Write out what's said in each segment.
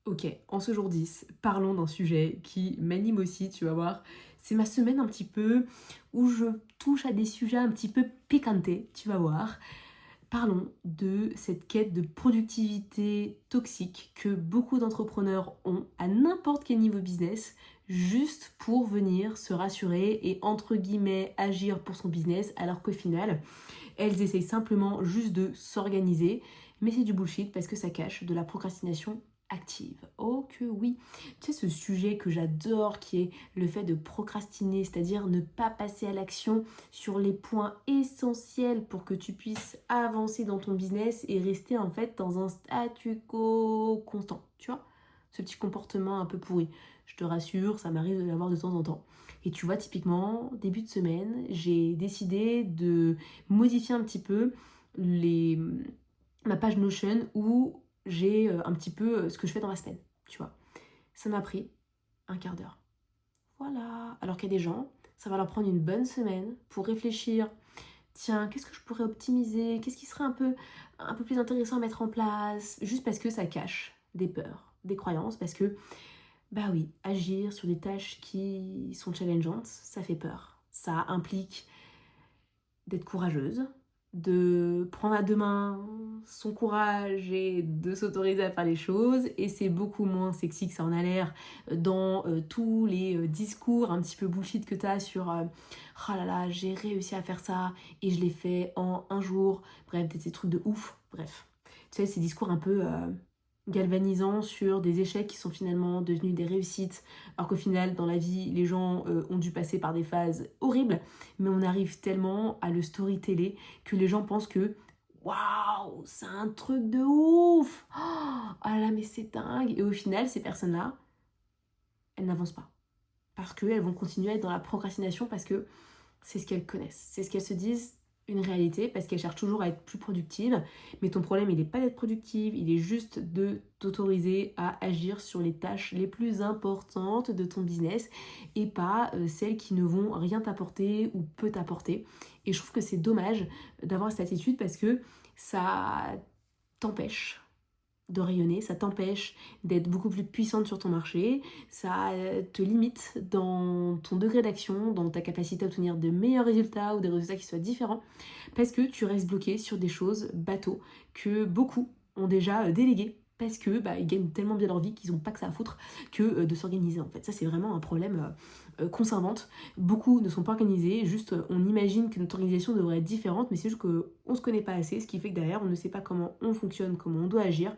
Ok, en ce jour 10, parlons d'un sujet qui m'anime aussi, tu vas voir. C'est ma semaine un petit peu où je touche à des sujets un petit peu piquantés, tu vas voir. Parlons de cette quête de productivité toxique que beaucoup d'entrepreneurs ont à n'importe quel niveau business, juste pour venir se rassurer et entre guillemets agir pour son business, alors qu'au final, elles essayent simplement juste de s'organiser, mais c'est du bullshit parce que ça cache de la procrastination active. Oh que oui. Tu sais, ce sujet que j'adore qui est le fait de procrastiner, c'est-à-dire ne pas passer à l'action sur les points essentiels pour que tu puisses avancer dans ton business et rester en fait dans un statu quo constant, tu vois, ce petit comportement un peu pourri. Je te rassure, ça m'arrive de l'avoir de temps en temps. Et tu vois, typiquement, début de semaine, j'ai décidé de modifier un petit peu les, ma page Notion où j'ai un petit peu ce que je fais dans la semaine, tu vois. Ça m'a pris un quart d'heure. Voilà. Alors qu'il y a des gens, ça va leur prendre une bonne semaine pour réfléchir. Tiens, qu'est-ce que je pourrais optimiser? Qu'est-ce qui serait un peu plus intéressant à mettre en place? Juste parce que ça cache des peurs, des croyances, parce que, bah oui, agir sur des tâches qui sont challengeantes, ça fait peur. Ça implique d'être courageuse, de prendre à deux mains son courage et de s'autoriser à faire les choses. Et c'est beaucoup moins sexy que ça en a l'air dans tous les discours un petit peu bullshit que t'as sur oh là là, j'ai réussi à faire ça et je l'ai fait en un jour. Bref, des trucs de ouf. Bref, tu sais, ces discours un peu galvanisants sur des échecs qui sont finalement devenus des réussites, alors qu'au final, dans la vie, les gens ont dû passer par des phases horribles, mais on arrive tellement à le storyteller que les gens pensent que waouh, c'est un truc de ouf! Oh là là, mais c'est dingue! Et au final, ces personnes-là, elles n'avancent pas. Parce qu'elles vont continuer à être dans la procrastination parce que c'est ce qu'elles connaissent. C'est ce qu'elles se disent une réalité parce qu'elles cherchent toujours à être plus productives. Mais ton problème, il n'est pas d'être productive, il est juste de t'autoriser à agir sur les tâches les plus importantes de ton business et pas celles qui ne vont rien t'apporter ou peu t'apporter. Et je trouve que c'est dommage d'avoir cette attitude parce que ça t'empêche de rayonner, ça t'empêche d'être beaucoup plus puissante sur ton marché, ça te limite dans ton degré d'action, dans ta capacité à obtenir de meilleurs résultats ou des résultats qui soient différents, parce que tu restes bloqué sur des choses bateaux que beaucoup ont déjà déléguées parce que ils gagnent tellement bien leur vie qu'ils n'ont pas que ça à foutre que de s'organiser en fait. Ça c'est vraiment un problème qu'on s'invente. Beaucoup ne sont pas organisés, juste on imagine que notre organisation devrait être différente, mais c'est juste qu'on ne se connaît pas assez, ce qui fait que derrière on ne sait pas comment on fonctionne, comment on doit agir.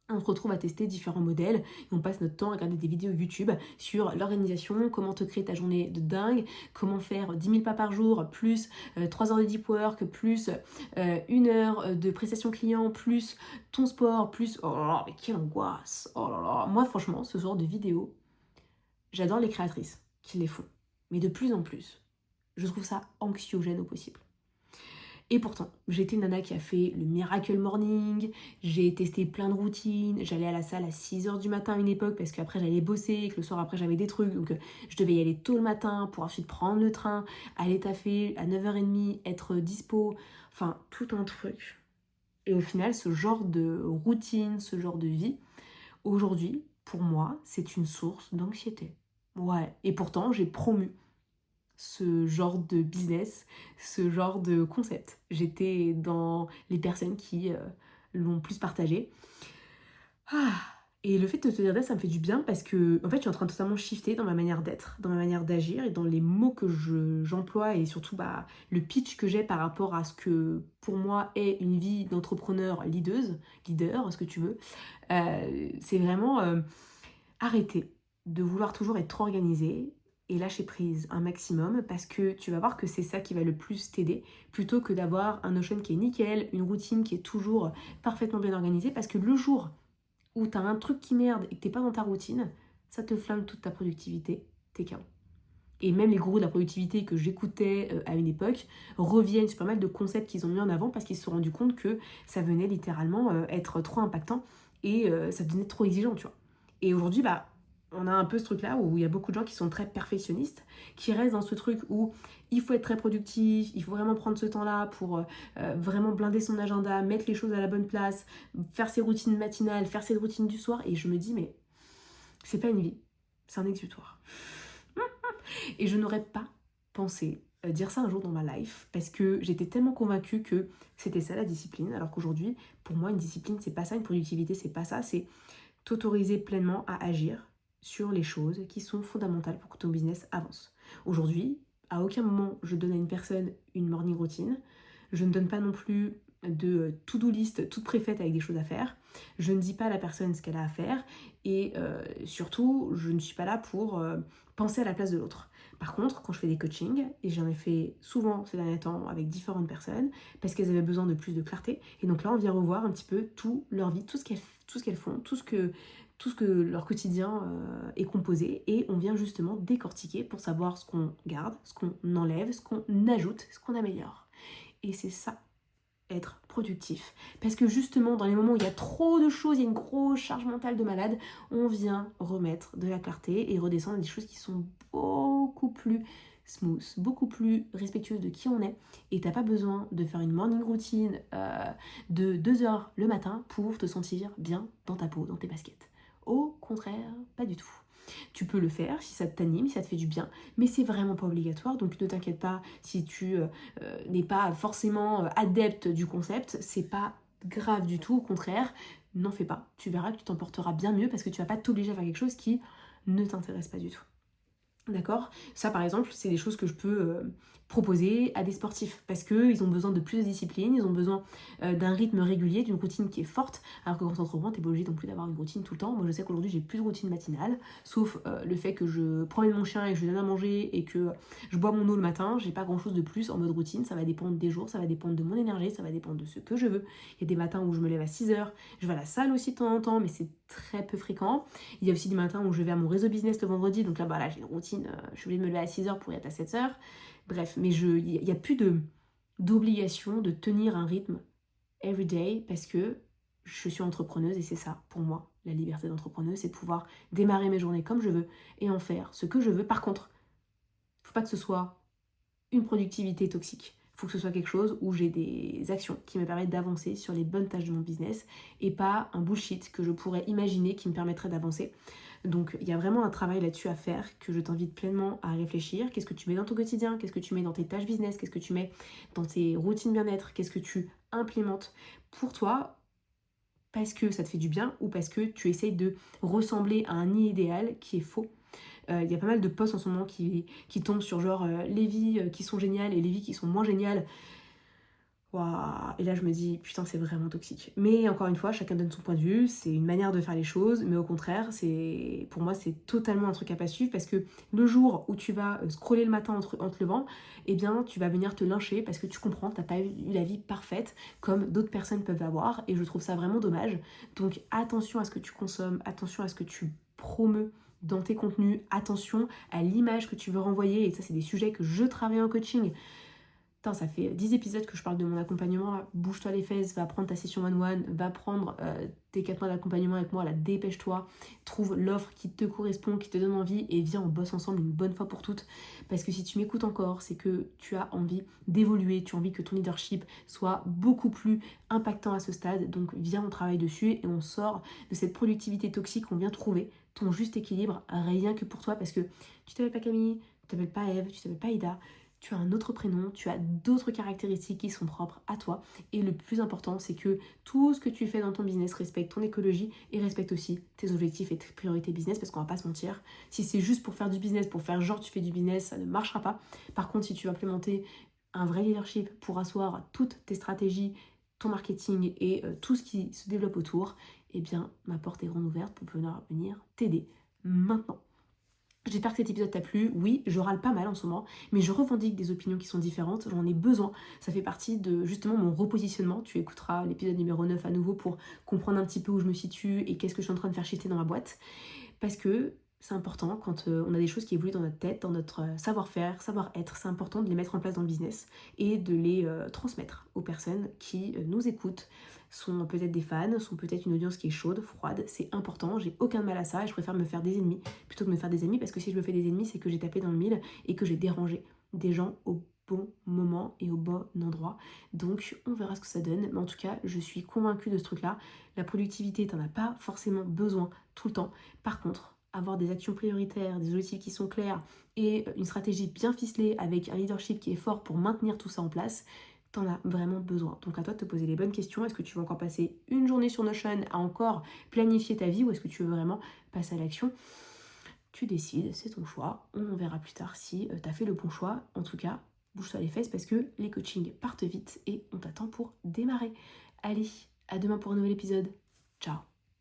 On se retrouve à tester différents modèles et on passe notre temps à regarder des vidéos YouTube sur l'organisation, comment te créer ta journée de dingue, comment faire 10 000 pas par jour, plus 3 heures de deep work, plus 1 heure de prestation client, plus ton sport, plus... Oh là là, mais quelle angoisse! Oh là là! Moi franchement, ce genre de vidéos, j'adore les créatrices qui les font. Mais de plus en plus, je trouve ça anxiogène au possible. Et pourtant, j'étais une nana qui a fait le Miracle Morning, j'ai testé plein de routines, j'allais à la salle à 6 h du matin à une époque parce qu'après j'allais bosser et que le soir après j'avais des trucs, donc je devais y aller tôt le matin pour ensuite prendre le train, aller taffer à 9h30, être dispo, enfin tout un truc. Et au final, ce genre de routine, ce genre de vie, aujourd'hui, pour moi, c'est une source d'anxiété. Ouais, et pourtant j'ai promu ce genre de business, ce genre de concept. J'étais dans les personnes qui l'ont plus partagé. Ah. Et le fait de te dire ça me fait du bien parce que en fait, je suis en train de totalement shifter dans ma manière d'être, dans ma manière d'agir et dans les mots que j'emploie et surtout le pitch que j'ai par rapport à ce que pour moi est une vie d'entrepreneur leader, ce que tu veux. C'est vraiment arrêter de vouloir toujours être trop organisé et lâcher prise un maximum parce que tu vas voir que c'est ça qui va le plus t'aider plutôt que d'avoir un Notion qui est nickel, une routine qui est toujours parfaitement bien organisée parce que le jour où t'as un truc qui merde et que t'es pas dans ta routine, ça te flingue toute ta productivité, t'es KO. Et même les gourous de la productivité que j'écoutais à une époque reviennent sur pas mal de concepts qu'ils ont mis en avant parce qu'ils se sont rendus compte que ça venait littéralement être trop impactant et ça devenait trop exigeant, tu vois. Et aujourd'hui, on a un peu ce truc-là où il y a beaucoup de gens qui sont très perfectionnistes, qui restent dans ce truc où il faut être très productif, il faut vraiment prendre ce temps-là pour vraiment blinder son agenda, mettre les choses à la bonne place, faire ses routines matinales, faire ses routines du soir. Et je me dis, mais c'est pas une vie, c'est un exutoire. Et je n'aurais pas pensé dire ça un jour dans ma life parce que j'étais tellement convaincue que c'était ça la discipline, alors qu'aujourd'hui, pour moi, une discipline, c'est pas ça, une productivité, c'est pas ça, c'est t'autoriser pleinement à agir sur les choses qui sont fondamentales pour que ton business avance. Aujourd'hui, à aucun moment je donne à une personne une morning routine. Je ne donne pas non plus de to-do list toute préfaite avec des choses à faire. Je ne dis pas à la personne ce qu'elle a à faire et surtout, je ne suis pas là pour penser à la place de l'autre. Par contre, quand je fais des coachings, et j'en ai fait souvent ces derniers temps avec différentes personnes, parce qu'elles avaient besoin de plus de clarté, et donc là on vient revoir un petit peu toute leur vie, tout ce qu'elles font, tout ce que leur quotidien est composé, et on vient justement décortiquer pour savoir ce qu'on garde, ce qu'on enlève, ce qu'on ajoute, ce qu'on améliore. Et c'est ça, être productif. Parce que justement, dans les moments où il y a trop de choses, il y a une grosse charge mentale de malade, on vient remettre de la clarté et redescendre à des choses qui sont beaucoup plus smooth, beaucoup plus respectueuses de qui on est. Et t'as pas besoin de faire une morning routine de 2 heures le matin pour te sentir bien dans ta peau, dans tes baskets. Au contraire, pas du tout. Tu peux le faire si ça t'anime, si ça te fait du bien, mais c'est vraiment pas obligatoire, donc ne t'inquiète pas si tu n'es pas forcément adepte du concept, c'est pas grave du tout, au contraire, n'en fais pas. Tu verras que tu t'en porteras bien mieux parce que tu vas pas t'obliger à faire quelque chose qui ne t'intéresse pas du tout. D'accord? Ça, par exemple, c'est des choses que je peux proposer à des sportifs parce qu'ils ont besoin de plus de discipline, ils ont besoin d'un rythme régulier, d'une routine qui est forte, alors que quand tu entreprends, t'es pas obligé non plus d'avoir une routine tout le temps. Moi, je sais qu'aujourd'hui, j'ai plus de routine matinale, sauf le fait que je promène mon chien et que je lui donne à manger et que je bois mon eau le matin. J'ai pas grand chose de plus en mode routine, ça va dépendre des jours, ça va dépendre de mon énergie, ça va dépendre de ce que je veux. Il y a des matins où je me lève à 6h, je vais à la salle aussi de temps en temps, mais c'est très peu fréquent. Il y a aussi des matins où je vais à mon réseau business le vendredi, donc là, j'ai une routine, je suis obligée de me lever à 6h pour y être à 7h. Bref, mais il n'y a plus d'obligation de tenir un rythme everyday parce que je suis entrepreneuse et c'est ça, pour moi, la liberté d'entrepreneuse, c'est de pouvoir démarrer mes journées comme je veux et en faire ce que je veux. Par contre, il ne faut pas que ce soit une productivité toxique. Il faut que ce soit quelque chose où j'ai des actions qui me permettent d'avancer sur les bonnes tâches de mon business et pas un bullshit que je pourrais imaginer qui me permettrait d'avancer. Donc il y a vraiment un travail là-dessus à faire que je t'invite pleinement à réfléchir. Qu'est-ce que tu mets dans ton quotidien? Qu'est-ce que tu mets dans tes tâches business? Qu'est-ce que tu mets dans tes routines bien-être? Qu'est-ce que tu implémentes pour toi parce que ça te fait du bien ou parce que tu essayes de ressembler à un idéal qui est faux? Il y a pas mal de posts en ce moment qui tombent sur genre les vies qui sont géniales et les vies qui sont moins géniales. Waouh. Et là je me dis putain c'est vraiment toxique. Mais encore une fois chacun donne son point de vue, c'est une manière de faire les choses, mais au contraire pour moi c'est totalement un truc à pas suivre parce que le jour où tu vas scroller le matin en te levant, eh bien tu vas venir te lyncher parce que tu comprends que t'as pas eu la vie parfaite comme d'autres personnes peuvent avoir et je trouve ça vraiment dommage. Donc attention à ce que tu consommes, attention à ce que tu promeus dans tes contenus, attention à l'image que tu veux renvoyer et ça c'est des sujets que je travaille en coaching. Putain, ça fait 10 épisodes que je parle de mon accompagnement là. Bouge-toi les fesses, va prendre ta session one-one, va prendre tes 4 mois d'accompagnement avec moi, là, dépêche-toi, trouve l'offre qui te correspond, qui te donne envie et viens, on bosse ensemble une bonne fois pour toutes. Parce que si tu m'écoutes encore, c'est que tu as envie d'évoluer, tu as envie que ton leadership soit beaucoup plus impactant à ce stade. Donc viens, on travaille dessus et on sort de cette productivité toxique, on vient trouver ton juste équilibre, rien que pour toi, parce que tu t'appelles pas Camille, tu t'appelles pas Eve, tu t'appelles pas Ida. Tu as un autre prénom, tu as d'autres caractéristiques qui sont propres à toi. Et le plus important, c'est que tout ce que tu fais dans ton business respecte ton écologie et respecte aussi tes objectifs et tes priorités business, parce qu'on va pas se mentir. Si c'est juste pour faire du business, pour faire genre tu fais du business, ça ne marchera pas. Par contre, si tu veux implémenter un vrai leadership pour asseoir toutes tes stratégies, ton marketing et tout ce qui se développe autour, eh bien, ma porte est grande ouverte pour pouvoir venir t'aider maintenant. J'espère que cet épisode t'a plu. Oui, je râle pas mal en ce moment, mais je revendique des opinions qui sont différentes. J'en ai besoin. Ça fait partie de justement mon repositionnement. Tu écouteras l'épisode numéro 9 à nouveau pour comprendre un petit peu où je me situe et qu'est-ce que je suis en train de faire shifter dans ma boîte. Parce que c'est important quand on a des choses qui évoluent dans notre tête, dans notre savoir-faire, savoir-être, c'est important de les mettre en place dans le business et de les transmettre aux personnes qui nous écoutent, sont peut-être des fans, sont peut-être une audience qui est chaude, froide, c'est important, j'ai aucun mal à ça et je préfère me faire des ennemis plutôt que me faire des amis parce que si je me fais des ennemis, c'est que j'ai tapé dans le mille et que j'ai dérangé des gens au bon moment et au bon endroit. Donc on verra ce que ça donne, mais en tout cas je suis convaincue de ce truc-là. La productivité, t'en as pas forcément besoin tout le temps. Par contre, avoir des actions prioritaires, des objectifs qui sont clairs et une stratégie bien ficelée avec un leadership qui est fort pour maintenir tout ça en place, t'en as vraiment besoin. Donc à toi de te poser les bonnes questions. Est-ce que tu veux encore passer une journée sur Notion à encore planifier ta vie ou est-ce que tu veux vraiment passer à l'action? Tu décides, c'est ton choix. On verra plus tard si tu as fait le bon choix. En tout cas, bouge-toi les fesses parce que les coachings partent vite et on t'attend pour démarrer. Allez, à demain pour un nouvel épisode. Ciao.